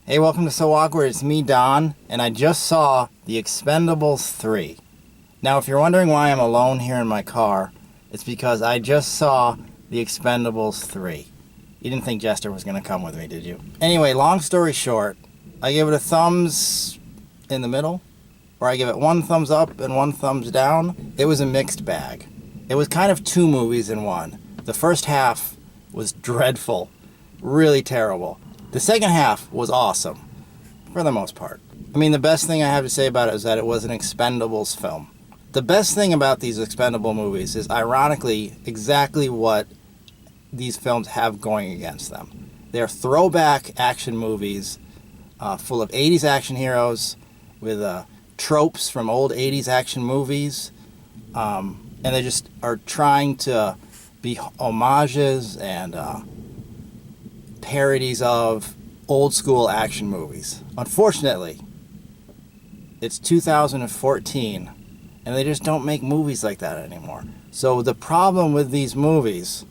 Hey, welcome to So Awkward. It's me, Don, and I just saw The Expendables 3. Now, if you're wondering why I'm alone here in my car, it's because I just saw The Expendables 3. You didn't think Jester was going to come with me, did you? Anyway, long story short, I give it a thumbs in the middle, or I give it one thumbs up and one thumbs down. It was a mixed bag. It was kind of two movies in one. The first half was dreadful, really terrible. The second half was awesome, for the most part. I mean, the best thing I have to say about it is that it was an Expendables film. The best thing about these Expendable movies is, ironically, exactly what these films have going against them. They're throwback action movies full of 80s action heroes with tropes from old 80s action movies. And they just are trying to be homages and parodies of old school action movies. Unfortunately, it's 2014 and they just don't make movies like that anymore. So the problem with these movies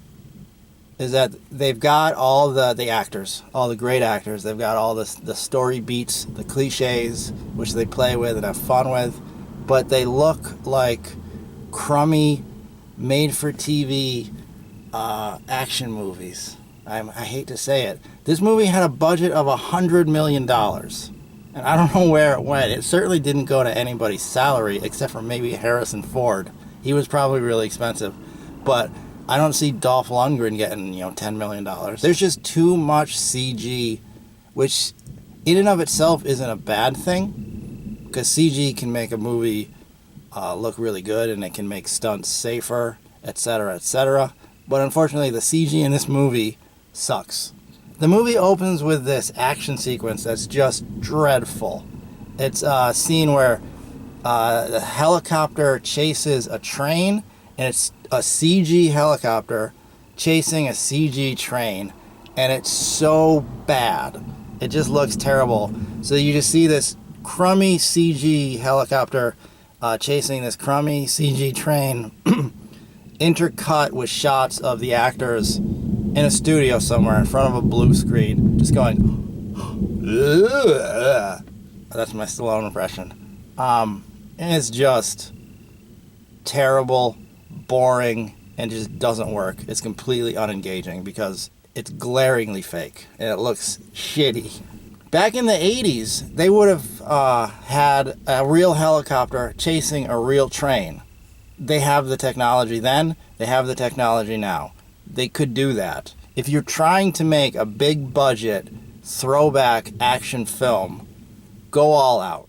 is that they've got all the actors, all the great actors. They've got all the story beats, the cliches, which they play with and have fun with, but they look like crummy, made-for-TV action movies. I hate to say it. This movie had a budget of $100 million. And I don't know where it went. It certainly didn't go to anybody's salary except for maybe Harrison Ford. He was probably really expensive. But I don't see Dolph Lundgren getting, $10 million. There's just too much CG, which in and of itself isn't a bad thing, because CG can make a movie look really good and it can make stunts safer, etc., etc. But unfortunately, the CG in this movie sucks. The movie opens with this action sequence that's just dreadful. It's a scene where the helicopter chases a train, and it's a CG helicopter chasing a CG train, and it's so bad. It just looks terrible. So you just see this crummy CG helicopter chasing this crummy CG train, intercut with shots of the actors in a studio somewhere in front of a blue screen, just going, ugh. That's my Stallone impression. And it's just terrible, boring, and just doesn't work. It's completely unengaging because it's glaringly fake and it looks shitty. Back in the 80s, they would have had a real helicopter chasing a real train. They have the technology then, they have the technology now. They could do that. If you're trying to make a big budget throwback action film, go all out.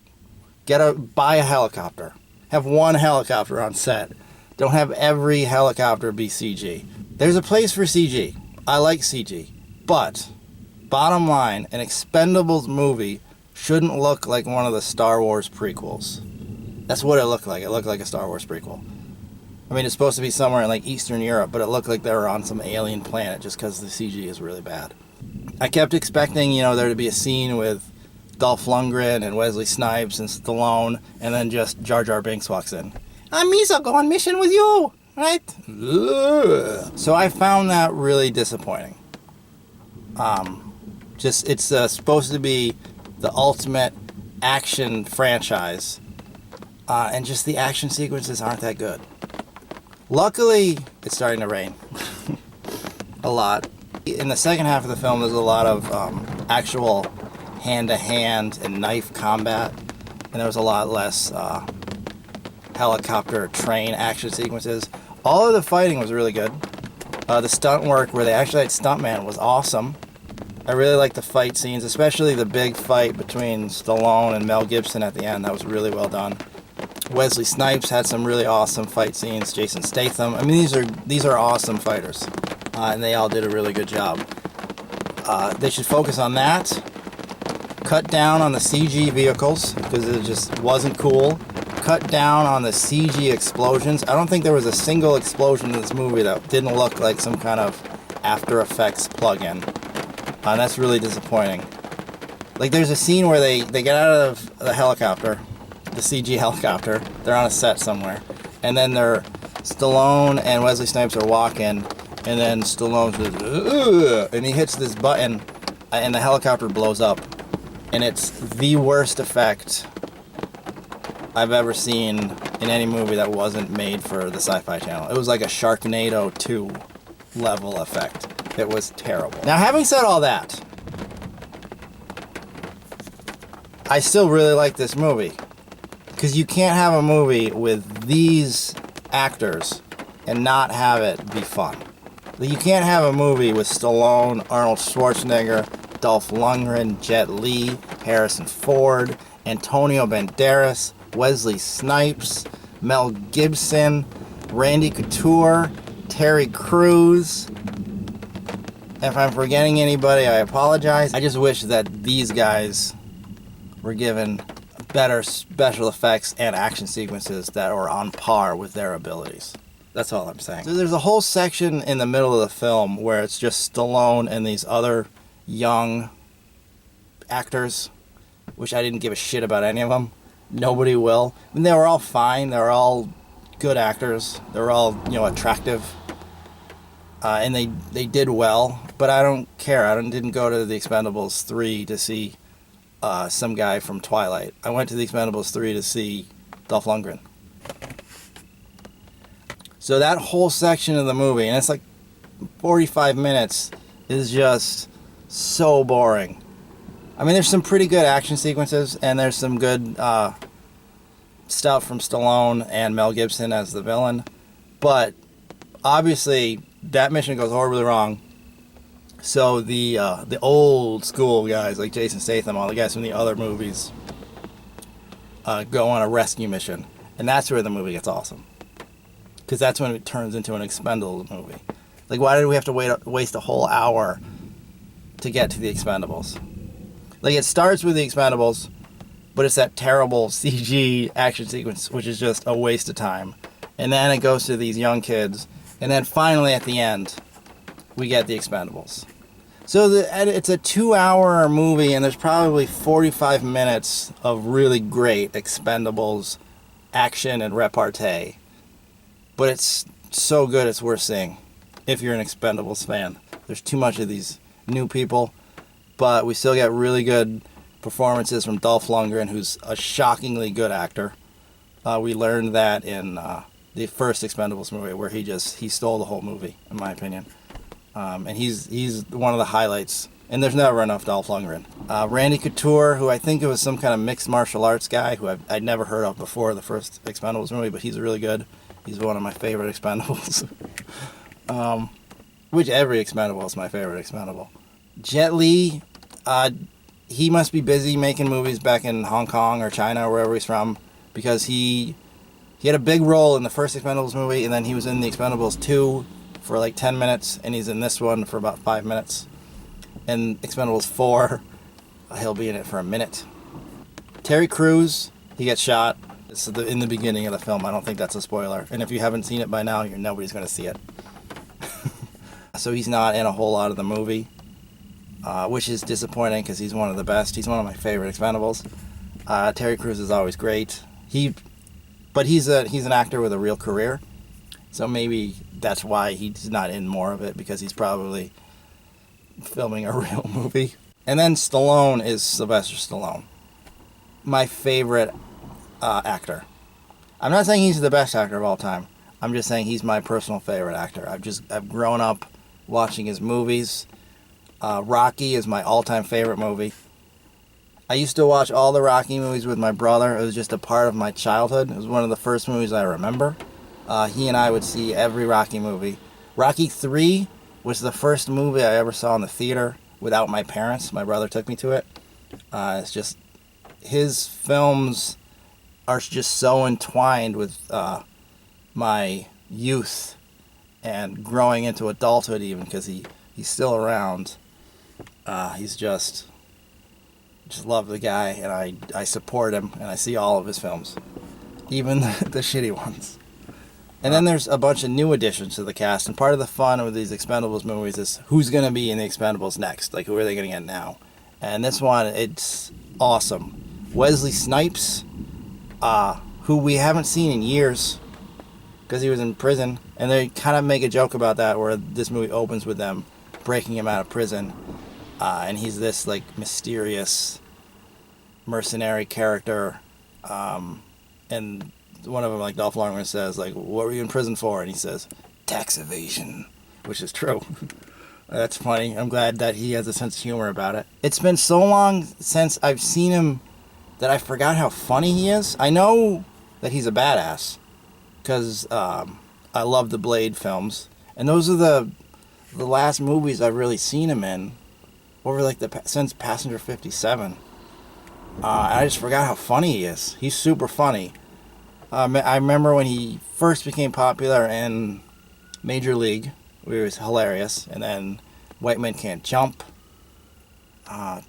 Buy a helicopter. Have one helicopter on set. Don't have every helicopter be CG. There's a place for CG. I like CG. But, bottom line, an Expendables movie shouldn't look like one of the Star Wars prequels. That's what it looked like. It looked like a Star Wars prequel. I mean, it's supposed to be somewhere in like Eastern Europe, but it looked like they were on some alien planet just because the CG is really bad. I kept expecting, there to be a scene with Dolph Lundgren and Wesley Snipes and Stallone, and then just Jar Jar Binks walks in. I'm Misa, go on mission with you, right? Ugh. So I found that really disappointing. It's supposed to be the ultimate action franchise, and just the action sequences aren't that good. Luckily, it's starting to rain. A lot. In the second half of the film, there's a lot of actual hand-to-hand and knife combat, and there was a lot less helicopter train action sequences. All of the fighting was really good. The stunt work, where they actually had stuntman, was awesome. I really liked the fight scenes, especially the big fight between Stallone and Mel Gibson at the end. That was really well done. Wesley Snipes had some really awesome fight scenes. Jason Statham. I mean, these are awesome fighters, and they all did a really good job. They should focus on that. Cut down on the CG vehicles because it just wasn't cool. Cut down on the CG explosions. I don't think there was a single explosion in this movie that didn't look like some kind of After Effects plug-in. And that's really disappointing. Like, there's a scene where they get out of the helicopter, the CG helicopter. They're on a set somewhere. And then Stallone and Wesley Snipes are walking, and then Stallone says, ugh, and he hits this button, and the helicopter blows up. and it's the worst effect I've ever seen in any movie that wasn't made for the Sci-Fi Channel. It was like a Sharknado 2 level effect. It was terrible. Now, having said all that, I still really like this movie. Because you can't have a movie with these actors and not have it be fun. You can't have a movie with Stallone, Arnold Schwarzenegger, Dolph Lundgren, Jet Li, Harrison Ford, Antonio Banderas, Wesley Snipes, Mel Gibson, Randy Couture, Terry Crews. If I'm forgetting anybody, I apologize. I just wish that these guys were given better special effects and action sequences that are on par with their abilities. That's all I'm saying. So there's a whole section in the middle of the film where it's just Stallone and these other young actors, which I didn't give a shit about any of them. Nobody will. I mean, they were all fine. They were all good actors. They were all, attractive. And they did well. But I don't care. I didn't go to the Expendables 3 to see some guy from Twilight. I went to the Expendables 3 to see Dolph Lundgren. So that whole section of the movie, and it's like 45 minutes, is just so boring. I mean, there's some pretty good action sequences, and there's some good stuff from Stallone and Mel Gibson as the villain. But obviously, that mission goes horribly wrong. So the old school guys like Jason Statham, all the guys from the other movies, go on a rescue mission, and that's where the movie gets awesome. Because that's when it turns into an Expendables movie. Like, why did we have to waste a whole hour to get to the Expendables? Like, it starts with the Expendables, but it's that terrible CG action sequence, which is just a waste of time. And then it goes to these young kids, and then finally at the end, we get the Expendables. So it's a 2-hour movie, and there's probably 45 minutes of really great Expendables action and repartee. But it's so good, it's worth seeing if you're an Expendables fan. There's too much of these new people, but we still get really good performances from Dolph Lundgren, who's a shockingly good actor. We learned that in the first Expendables movie, where he stole the whole movie, in my opinion. And he's one of the highlights. And there's never enough Dolph Lundgren. Randy Couture, who I think it was some kind of mixed martial arts guy, who I'd never heard of before the first Expendables movie, but he's really good. He's one of my favorite Expendables. Which every Expendable is my favorite Expendable. Jet Li, he must be busy making movies back in Hong Kong or China or wherever he's from, because he had a big role in the first Expendables movie, and then he was in the Expendables 2 for like 10 minutes, and he's in this one for about 5 minutes. And Expendables 4, he'll be in it for a minute. Terry Crews, he gets shot. It's in the beginning of the film. I don't think that's a spoiler. And if you haven't seen it by now, nobody's going to see it. So he's not in a whole lot of the movie, which is disappointing because he's one of the best. He's one of my favorite Expendables. Terry Crews is always great. But he's an actor with a real career. So maybe that's why he's not in more of it, because he's probably filming a real movie. And then Stallone is Sylvester Stallone. My favorite actor. I'm not saying he's the best actor of all time. I'm just saying he's my personal favorite actor. I've grown up watching his movies. Rocky is my all-time favorite movie. I used to watch all the Rocky movies with my brother. It was just a part of my childhood. It was one of the first movies I remember. He and I would see every Rocky movie. Rocky 3 was the first movie I ever saw in the theater without my parents. My brother took me to it. It's just, his films are just so entwined with my youth and growing into adulthood, even, because he's still around. He's just love the guy, and I support him, and I see all of his films, even the shitty ones. And then there's a bunch of new additions to the cast, and part of the fun with these Expendables movies is who's going to be in the Expendables next. Like, who are they going to get now? And this one, it's awesome. Wesley Snipes, who we haven't seen in years because he was in prison, and they kind of make a joke about that, where this movie opens with them breaking him out of prison, and he's this like mysterious mercenary character, and one of them, like Dolph Lundgren, says, like, "What were you in prison for?" And he says, "Tax evasion," which is true. That's funny. I'm glad that he has a sense of humor about it. It's been so long since I've seen him that I forgot how funny he is. I know that he's a badass because I love the Blade films, and those are the last movies I've really seen him in over like since Passenger 57. And I just forgot how funny he is. He's super funny. I remember when he first became popular in Major League, where he was hilarious, and then White Men Can't Jump.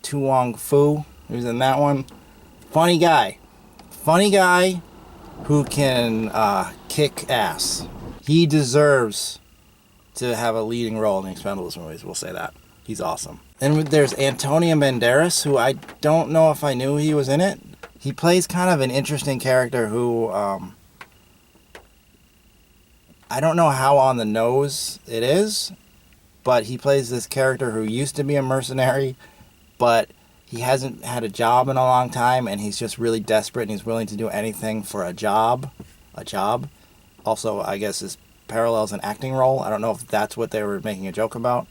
Tu Wong Fu, he was in that one. Funny guy who can kick ass. He deserves to have a leading role in the Expendables movies, we'll say that. He's awesome. And there's Antonio Banderas, who I don't know if I knew he was in it. He plays kind of an interesting character who, I don't know how on the nose it is, but he plays this character who used to be a mercenary, but he hasn't had a job in a long time, and he's just really desperate, and he's willing to do anything for a job. Also, I guess his parallels an acting role. I don't know if that's what they were making a joke about.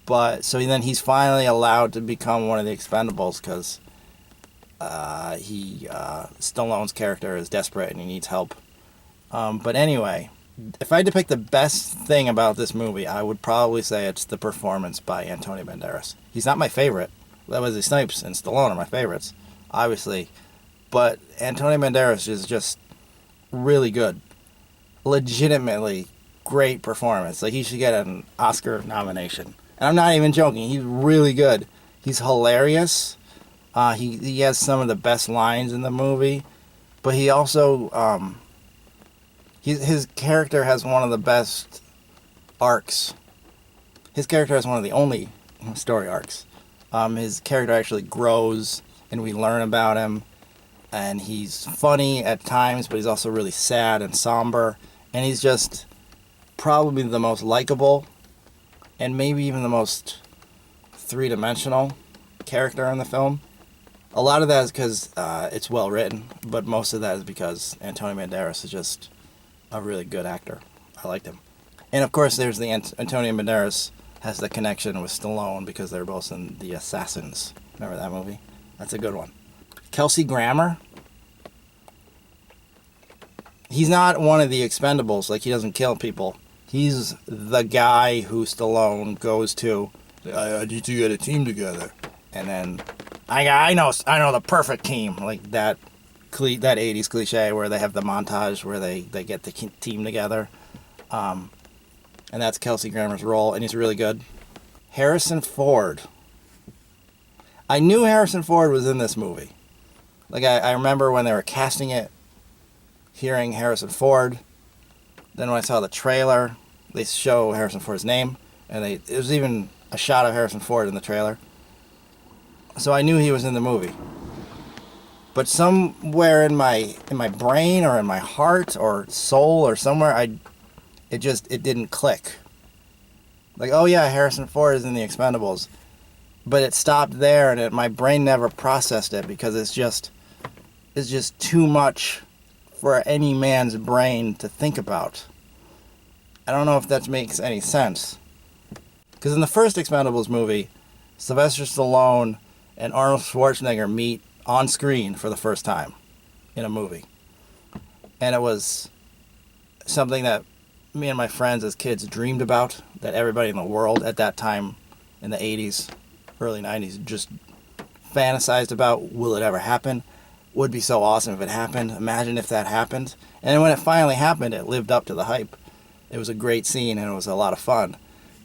But, so then he's finally allowed to become one of the Expendables, because Stallone's character is desperate and he needs help. But anyway, if I had to pick the best thing about this movie, I would probably say it's the performance by Antonio Banderas. He's not my favorite. Wesley Snipes and Stallone are my favorites, obviously. But Antonio Banderas is just really good. Legitimately great performance. Like, he should get an Oscar nomination. And I'm not even joking. He's really good. He's hilarious. He has some of the best lines in the movie. But he also... his character has one of the best arcs. His character has one of the only story arcs. His character actually grows, and we learn about him. And he's funny at times, but he's also really sad and somber. And he's just probably the most likable, and maybe even the most three-dimensional character in the film. A lot of that is because it's well written, but most of that is because Antonio Banderas is just a really good actor. I liked him. And of course, there's the Antonio Banderas has the connection with Stallone because they're both in The Assassins. Remember that movie? That's a good one. Kelsey Grammer. He's not one of the Expendables. Like, he doesn't kill people. He's the guy who Stallone goes to. I need to get a team together, and then I know the perfect team, like that 80s cliche where they have the montage where they get the team together, and that's Kelsey Grammer's role, and he's really good. Harrison Ford. I knew Harrison Ford was in this movie. Like, I remember when they were casting it, hearing Harrison Ford. Then when I saw the trailer, they show Harrison Ford's name, and it was even a shot of Harrison Ford in the trailer. So I knew he was in the movie. But somewhere in my brain or in my heart or soul or somewhere, it didn't click. Like, oh yeah, Harrison Ford is in the Expendables. But it stopped there, and my brain never processed it because it's just too much for any man's brain to think about. I don't know if that makes any sense. Because in the first Expendables movie, Sylvester Stallone and Arnold Schwarzenegger meet on screen for the first time in a movie. And it was something that me and my friends as kids dreamed about, that everybody in the world at that time in the 80s, early 90s, just fantasized about. Will it ever happen? Would be so awesome if it happened. Imagine if that happened. And then when it finally happened, it lived up to the hype. It was a great scene and it was a lot of fun.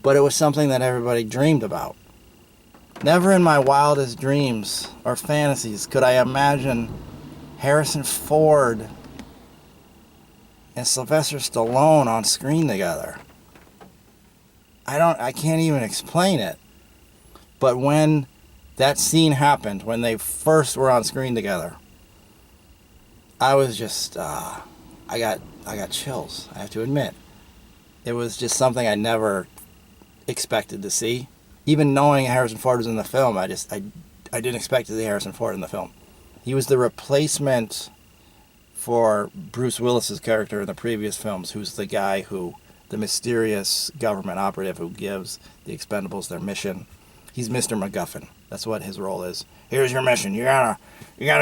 But it was something that everybody dreamed about. Never in my wildest dreams or fantasies could I imagine Harrison Ford and Sylvester Stallone on screen together. I can't even explain it. But when that scene happened, when they first were on screen together, I was just, I got chills, I have to admit. It was just something I never expected to see. Even knowing Harrison Ford was in the film, I didn't expect to see Harrison Ford in the film. He was the replacement for Bruce Willis's character in the previous films, who's the guy the mysterious government operative who gives the Expendables their mission. He's Mr. MacGuffin. That's what his role is. Here's your mission. You gotta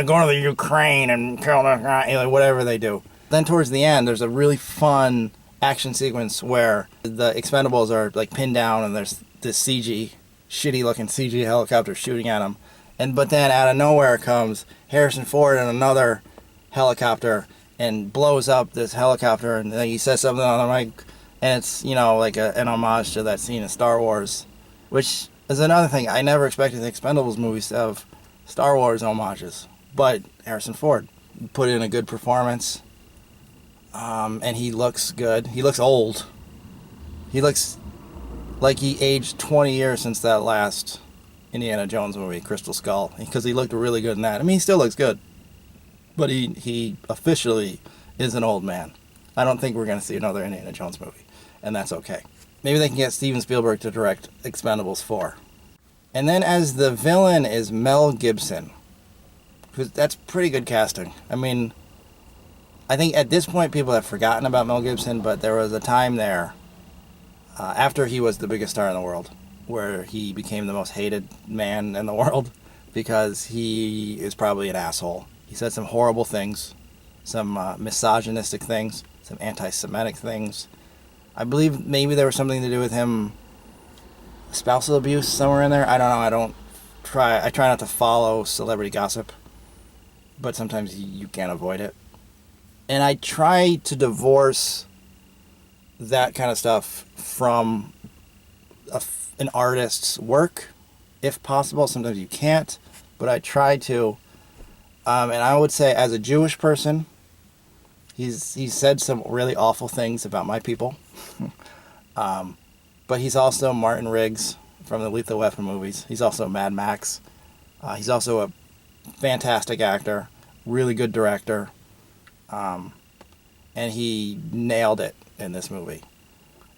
go to the Ukraine and kill the guy, whatever they do. Then towards the end, there's a really fun action sequence where the Expendables are like pinned down and there's this shitty looking CG helicopter shooting at them. But then out of nowhere comes Harrison Ford in another helicopter and blows up this helicopter, and he says something on the mic, and it's, like an homage to that scene in Star Wars, which is another thing. I never expected the Expendables movies to have Star Wars homages, but Harrison Ford put in a good performance, and he looks good. He looks old. He looks like he aged 20 years since that last Indiana Jones movie, Crystal Skull, because he looked really good in that. I mean, he still looks good, but he officially is an old man. I don't think we're going to see another Indiana Jones movie, and that's okay. Maybe they can get Steven Spielberg to direct Expendables 4. And then as the villain is Mel Gibson. That's pretty good casting. I mean, I think at this point people have forgotten about Mel Gibson, but there was a time there, after he was the biggest star in the world, where he became the most hated man in the world because he is probably an asshole. He said some horrible things, some misogynistic things, some anti-Semitic things. I believe maybe there was something to do with him, spousal abuse somewhere in there. I don't know. I try not to follow celebrity gossip, but sometimes you can't avoid it. And I try to divorce that kind of stuff from an artist's work, if possible. Sometimes you can't, but I try to. And I would say, as a Jewish person, he's said some really awful things about my people. But he's also Martin Riggs from the Lethal Weapon movies. He's also Mad Max. He's also a fantastic actor, really good director. And he nailed it in this movie.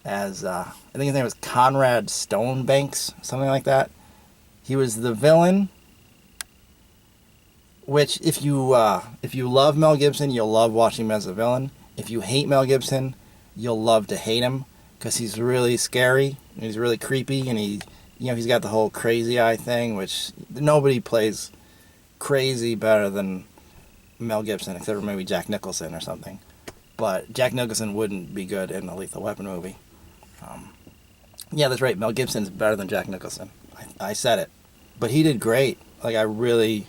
As I think his name was Conrad Stonebanks, something like that. He was the villain, which if you love Mel Gibson, you'll love watching him as a villain. If you hate Mel Gibson, you'll love to hate him because he's really scary and he's really creepy, and he's got the whole crazy eye thing, which nobody plays crazy better than Mel Gibson, except for maybe Jack Nicholson or something. But Jack Nicholson wouldn't be good in the Lethal Weapon movie. Yeah, that's right. Mel Gibson's better than Jack Nicholson. I said it. But he did great. Like, I really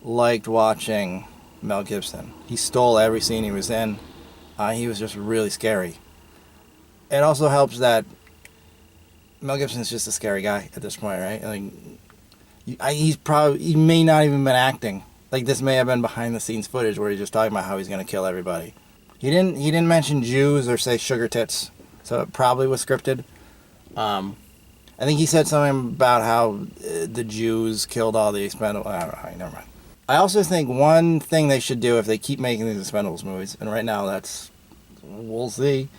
liked watching Mel Gibson. He stole every scene he was in. He was just really scary. It also helps that Mel Gibson's just a scary guy at this point, right? Like, he may not even been acting. Like, this may have been behind the scenes footage where he's just talking about how he's going to kill everybody. He didn't mention Jews or say sugar tits, so it probably was scripted. I think he said something about how the Jews killed all the Expendables. I don't know. Never mind. I also think one thing they should do if they keep making these Expendables movies, and right now we'll see.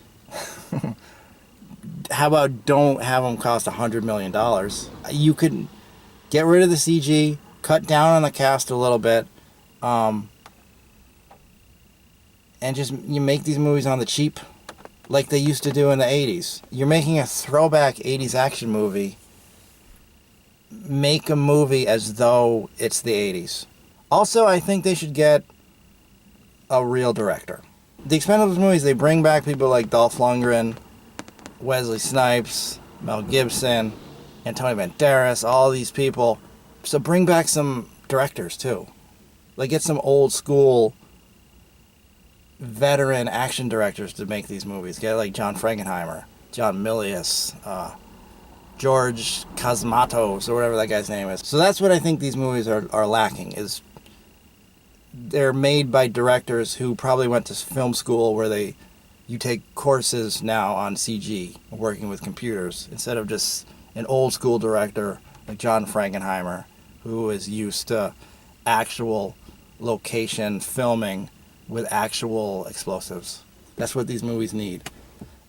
How about don't have them cost $100 million? You could get rid of the CG, cut down on the cast a little bit, and just you make these movies on the cheap, like they used to do in the 80s. You're making a throwback 80s action movie. Make a movie as though it's the 80s. Also, I think they should get a real director. The Expendables movies, they bring back people like Dolph Lundgren, Wesley Snipes, Mel Gibson, Antonio Banderas, all these people. So bring back some directors too. Like, get some old school veteran action directors to make these movies. Get like John Frankenheimer, John Milius, George Cosmatos, or whatever that guy's name is. So that's what I think these movies are lacking, is they're made by directors who probably went to film school where you take courses now on CG, working with computers, instead of just an old school director like John Frankenheimer, who is used to actual location filming with actual explosives. That's what these movies need,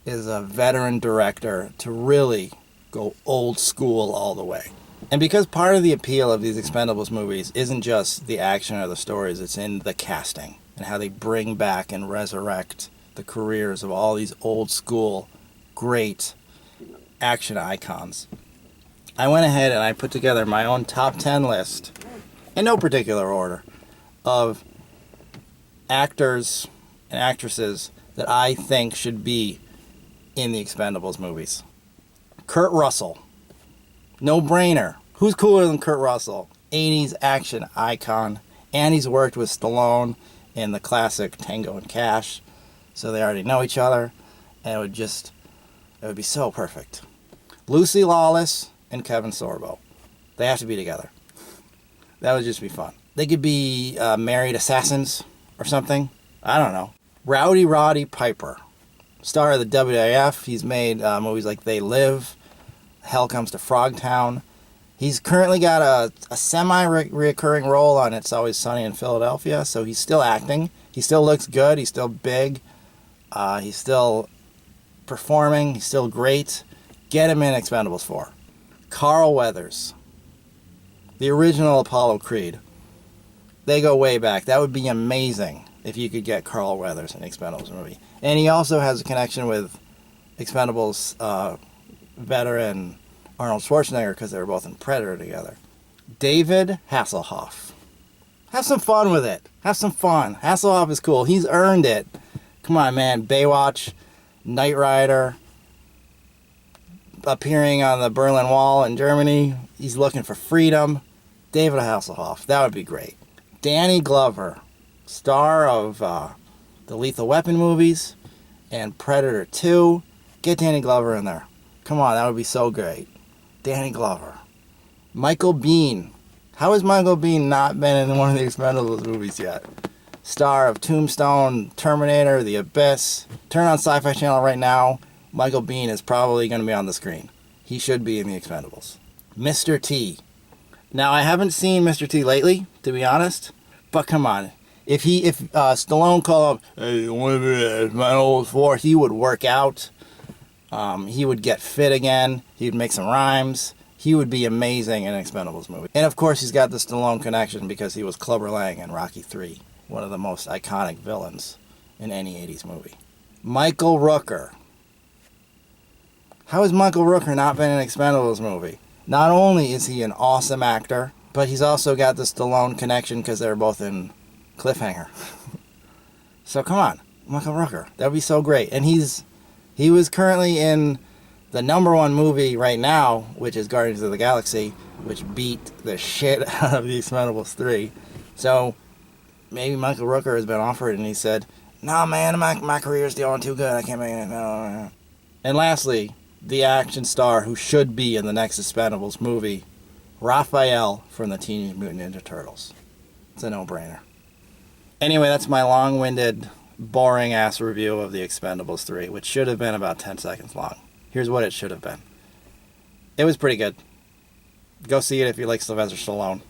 is a veteran director to really go old school all the way. And because part of the appeal of these Expendables movies isn't just the action or the stories, it's in the casting and how they bring back and resurrect the careers of all these old school, great action icons. I went ahead and I put together my own top 10 list, in no particular order, of actors and actresses that I think should be in the Expendables movies. Kurt Russell. No brainer. Who's cooler than Kurt Russell? 80s action icon. And he's worked with Stallone in the classic Tango and Cash. So they already know each other. And it would be so perfect. Lucy Lawless and Kevin Sorbo. They have to be together. That would just be fun. They could be married assassins or something. I don't know. Rowdy Roddy Piper. Star of the WWF. He's made movies like They Live, Hell Comes to Frogtown. He's currently got a semi-reoccurring role on It's Always Sunny in Philadelphia, so he's still acting. He still looks good. He's still big. He's still performing. He's still great. Get him in Expendables 4. Carl Weathers. The original Apollo Creed. They go way back. That would be amazing if you could get Carl Weathers in an Expendables movie. And he also has a connection with Expendables veteran Arnold Schwarzenegger because they were both in Predator together. David Hasselhoff. Have some fun with it. Have some fun. Hasselhoff is cool. He's earned it. Come on, man. Baywatch, Knight Rider, appearing on the Berlin Wall in Germany. He's looking for freedom. David Hasselhoff. That would be great. Danny Glover, star of the Lethal Weapon movies and Predator 2. Get Danny Glover in there. Come on, that would be so great. Danny Glover. Michael Biehn. How has Michael Biehn not been in one of the Expendables movies yet? Star of Tombstone, Terminator, The Abyss. Turn on Sci-Fi Channel right now. Michael Biehn is probably going to be on the screen. He should be in the Expendables. Mr. T. Now, I haven't seen Mr. T lately, to be honest. But come on. If Stallone called him, hey, you want to be Expendables 4, he would work out. He would get fit again. He would make some rhymes. He would be amazing in an Expendables movie. And of course, he's got the Stallone connection because he was Clubber Lang in Rocky 3, one of the most iconic villains in any 80s movie. Michael Rooker. How has Michael Rooker not been in an Expendables movie? Not only is he an awesome actor, but he's also got the Stallone connection because they were both in Cliffhanger. So come on, Michael Rooker. That would be so great. And he was currently in the #1 movie right now, which is Guardians of the Galaxy, which beat the shit out of the Expendables 3. So maybe Michael Rooker has been offered and he said, no, man, my career's still too good. I can't make it. No. And lastly, the action star who should be in the next Expendables movie, Raphael from the Teenage Mutant Ninja Turtles. It's a no-brainer. Anyway, that's my long-winded, boring-ass review of the Expendables 3, which should have been about 10 seconds long. Here's what it should have been. It was pretty good. Go see it if you like Sylvester Stallone.